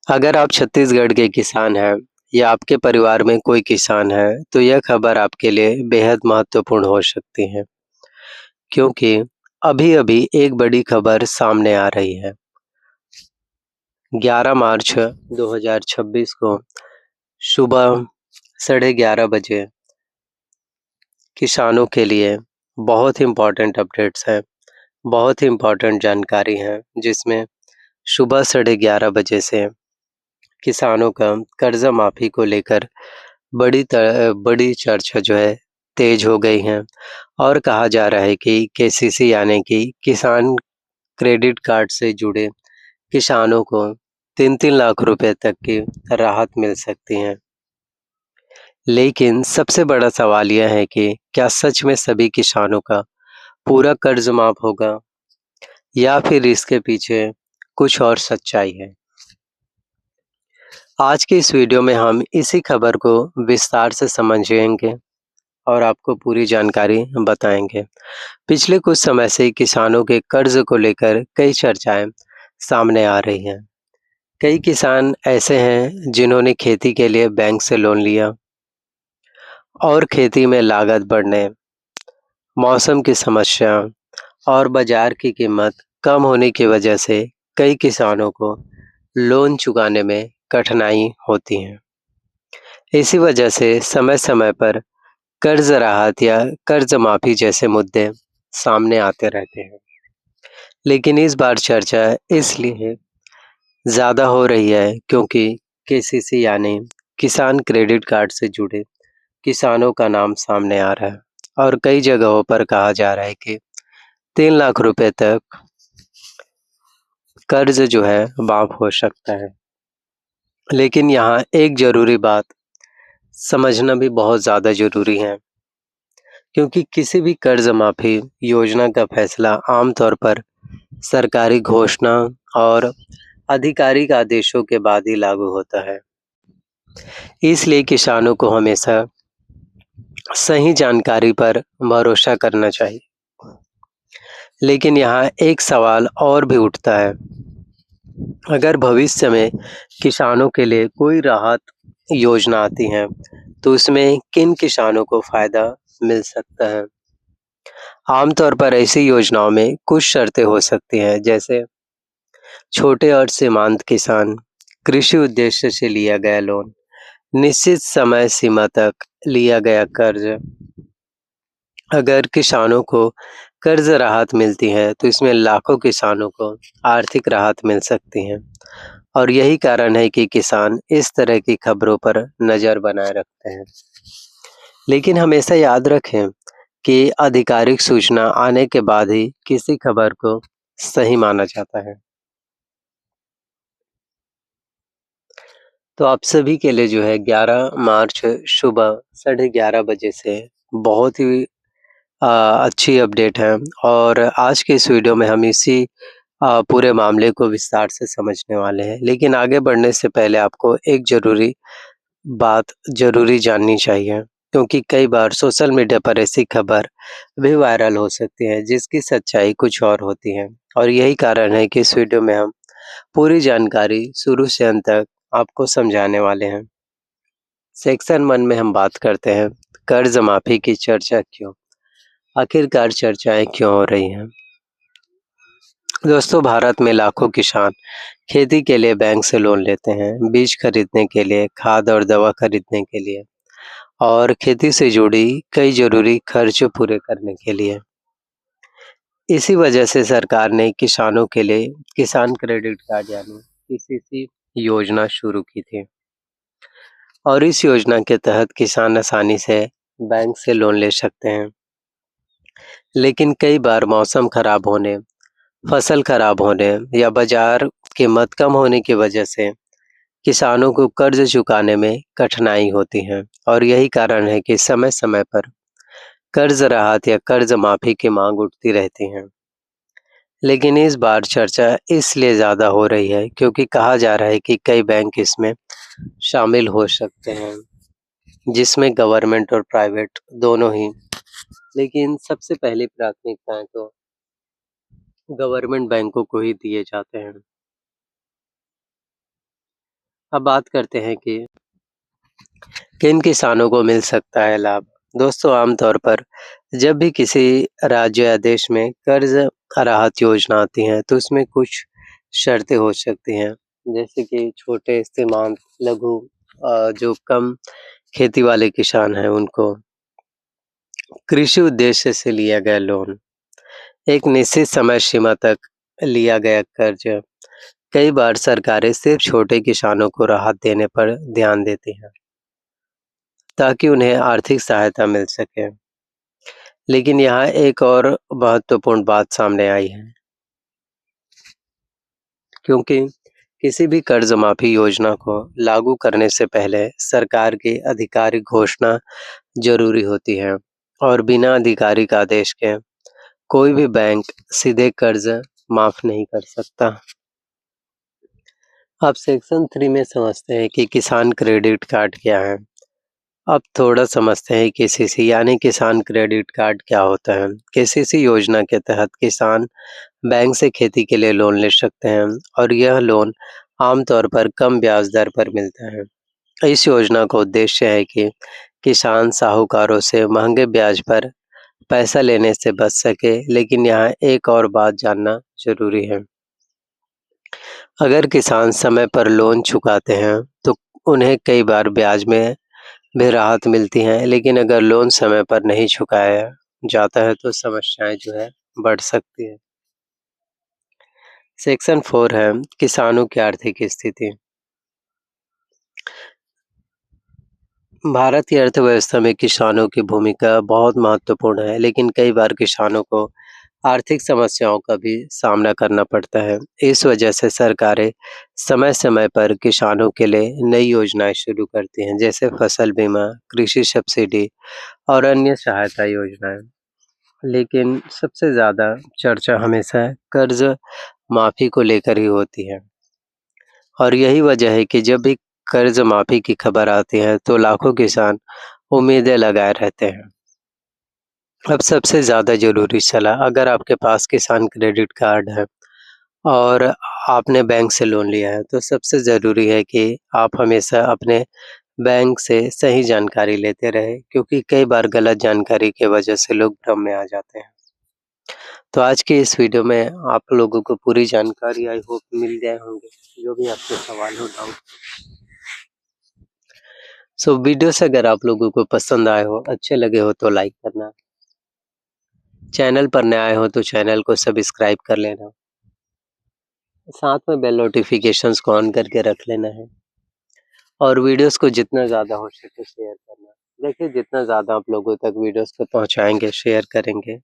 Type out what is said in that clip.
अगर आप छत्तीसगढ़ के किसान हैं या आपके परिवार में कोई किसान है, तो यह खबर आपके लिए बेहद महत्वपूर्ण हो सकती है, क्योंकि अभी-अभी एक बड़ी खबर सामने आ रही है। 11 मार्च 2026 को सुबह 11:30 बजे किसानों के लिए बहुत ही इम्पोर्टेंट अपडेट्स हैं, बहुत ही इम्पोर्टेंट जानकारी है, जिसमें सुबह 11:30 बजे से किसानों का कर्ज़ा माफ़ी को लेकर बड़ी चर्चा जो है तेज हो गई है और कहा जा रहा है कि केसीसी यानी कि किसान क्रेडिट कार्ड से जुड़े किसानों को 3-3 लाख रुपए तक की राहत मिल सकती है। लेकिन सबसे बड़ा सवाल यह है कि क्या सच में सभी किसानों का पूरा कर्ज माफ होगा या फिर इसके पीछे कुछ और सच्चाई है? आज के इस वीडियो में हम इसी खबर को विस्तार से समझेंगे और आपको पूरी जानकारी बताएंगे। पिछले कुछ समय से किसानों के कर्ज को लेकर कई चर्चाएं सामने आ रही हैं। कई किसान ऐसे हैं जिन्होंने खेती के लिए बैंक से लोन लिया और खेती में लागत बढ़ने, मौसम की समस्या और बाजार की कीमत कम होने की वजह से कई किसानों को लोन चुकाने में कठिनाई होती है। इसी वजह से समय-समय पर कर्ज राहत या कर्ज माफी जैसे मुद्दे सामने आते रहते हैं। लेकिन इस बार चर्चा इसलिए ज़्यादा हो रही है क्योंकि केसीसी यानी किसान क्रेडिट कार्ड से जुड़े किसानों का नाम सामने आ रहा है और कई जगहों पर कहा जा रहा है कि 3 लाख रुपए तक कर्ज जो है माफ हो सकता है। लेकिन यहाँ एक ज़रूरी बात समझना भी बहुत ज़्यादा ज़रूरी है, क्योंकि किसी भी कर्ज माफी योजना का फैसला आमतौर पर सरकारी घोषणा और आधिकारिक आदेशों के बाद ही लागू होता है। इसलिए किसानों को हमेशा सही जानकारी पर भरोसा करना चाहिए। लेकिन यहाँ एक सवाल और भी उठता है, अगर भविष्य में किसानों के लिए कोई राहत योजना आती है, तो उसमें किन किसानों को फ़ायदा मिल सकता है? आमतौर पर ऐसी योजनाओं में कुछ शर्तें हो सकती हैं, जैसे छोटे और सीमांत किसान, कृषि उद्देश्य से लिया गया लोन, निश्चित समय सीमा तक लिया गया कर्ज। अगर किसानों को कर्ज राहत मिलती है, तो इसमें लाखों किसानों को आर्थिक राहत मिल सकती है और यही कारण है कि किसान इस तरह की खबरों पर नज़र बनाए रखते हैं। लेकिन हमेशा याद रखें कि आधिकारिक सूचना आने के बाद ही किसी खबर को सही माना जाता है। तो आप सभी के लिए जो है 11 मार्च सुबह 11:30 बजे से बहुत ही अच्छी अपडेट है और आज के इस वीडियो में हम इसी पूरे मामले को विस्तार से समझने वाले हैं। लेकिन आगे बढ़ने से पहले आपको एक बात ज़रूरी जाननी चाहिए, क्योंकि कई बार सोशल मीडिया पर ऐसी खबर भी वायरल हो सकती है जिसकी सच्चाई कुछ और होती है और यही कारण है कि इस वीडियो में हम पूरी जानकारी शुरू से अंत तक आपको समझाने वाले हैं। सेक्शन 1 में हम बात करते हैं, कर्ज माफी की चर्चा क्यों? आखिरकार चर्चाएं क्यों हो रही हैं? दोस्तों, भारत में लाखों किसान खेती के लिए बैंक से लोन लेते हैं, बीज खरीदने के लिए, खाद और दवा खरीदने के लिए और खेती से जुड़ी कई ज़रूरी खर्च पूरे करने के लिए। इसी वजह से सरकार ने किसानों के लिए किसान क्रेडिट कार्ड यानी केसीसी योजना शुरू की थी और इस योजना के तहत किसान आसानी से बैंक से लोन ले सकते हैं। लेकिन कई बार मौसम खराब होने, फसल खराब होने या बाजार कीमत कम होने की वजह से किसानों को कर्ज चुकाने में कठिनाई होती है और यही कारण है कि समय-समय पर कर्ज राहत या कर्ज माफी की मांग उठती रहती है। लेकिन इस बार चर्चा इसलिए ज़्यादा हो रही है क्योंकि कहा जा रहा है कि कई बैंक इसमें शामिल हो सकते हैं, जिसमें गवर्नमेंट और प्राइवेट दोनों ही। लेकिन सबसे पहली प्राथमिकताएं तो गवर्नमेंट बैंकों को ही दिए जाते हैं। अब बात करते हैं कि किन किसानों को मिल सकता है लाभ। दोस्तों, आमतौर पर जब भी किसी राज्य या देश में कर्ज राहत योजना आती है तो उसमें कुछ शर्तें हो सकती हैं, जैसे कि छोटे सीमांत लघु जो कम खेती वाले किसान हैं उनको कृषि उद्देश्य से लिया गया लोन, एक निश्चित समय सीमा तक लिया गया कर्ज। कई बार सरकारें सिर्फ छोटे किसानों को राहत देने पर ध्यान देती हैं ताकि उन्हें आर्थिक सहायता मिल सके। लेकिन यहाँ एक और महत्वपूर्ण बात सामने आई है, क्योंकि किसी भी कर्ज माफी योजना को लागू करने से पहले सरकार की आधिकारिक घोषणा जरूरी होती है और बिना आधिकारिक आदेश के कोई भी बैंक सीधे कर्ज माफ नहीं कर सकता। अब सेक्शन 3 में समझते हैं कि किसान क्रेडिट कार्ड क्या है। अब थोड़ा समझते हैं केसीसी यानी किसान क्रेडिट कार्ड क्या होता है। केसीसी योजना के तहत किसान बैंक से खेती के लिए लोन ले सकते हैं और यह लोन आमतौर पर कम ब्याज दर पर मिलता है। इस योजना का उद्देश्य है कि किसान साहूकारों से महंगे ब्याज पर पैसा लेने से बच सके। लेकिन यहाँ एक और बात जानना जरूरी है, अगर किसान समय पर लोन चुकाते हैं तो उन्हें कई बार ब्याज में भी राहत मिलती है, लेकिन अगर लोन समय पर नहीं चुकाया जाता है तो समस्याएं जो है बढ़ सकती है। सेक्शन 4 है किसानों की आर्थिक स्थिति। भारत की अर्थव्यवस्था में किसानों की भूमिका बहुत महत्वपूर्ण है, लेकिन कई बार किसानों को आर्थिक समस्याओं का भी सामना करना पड़ता है। इस वजह से सरकारें समय-समय पर किसानों के लिए नई योजनाएं शुरू करती हैं, जैसे फसल बीमा, कृषि सब्सिडी और अन्य सहायता योजनाएं। लेकिन सबसे ज़्यादा चर्चा हमेशा कर्ज माफ़ी को लेकर ही होती है और यही वजह है कि जब भी कर्ज माफ़ी की खबर आती है तो लाखों किसान उम्मीदें लगाए रहते हैं। अब सबसे ज़्यादा ज़रूरी सलाह, अगर आपके पास किसान क्रेडिट कार्ड है और आपने बैंक से लोन लिया है तो सबसे ज़रूरी है कि आप हमेशा अपने बैंक से सही जानकारी लेते रहें, क्योंकि कई बार गलत जानकारी की वजह से लोग भ्रम में आ जाते हैं। तो आज के इस वीडियो में आप लोगों को पूरी जानकारी आई होप मिल गए होंगे, जो भी आपके सवाल हो डाउट। सो वीडियो से अगर आप लोगों को पसंद आए हो, अच्छे लगे हो तो लाइक करना, चैनल पर नए आए हो तो चैनल को सब्सक्राइब कर लेना, साथ में बेल नोटिफिकेशंस को ऑन करके रख लेना है और वीडियोस को जितना ज़्यादा हो सके शेयर करना। देखिए, जितना ज़्यादा आप लोगों तक वीडियोस को पहुँचाएँगे, शेयर करेंगे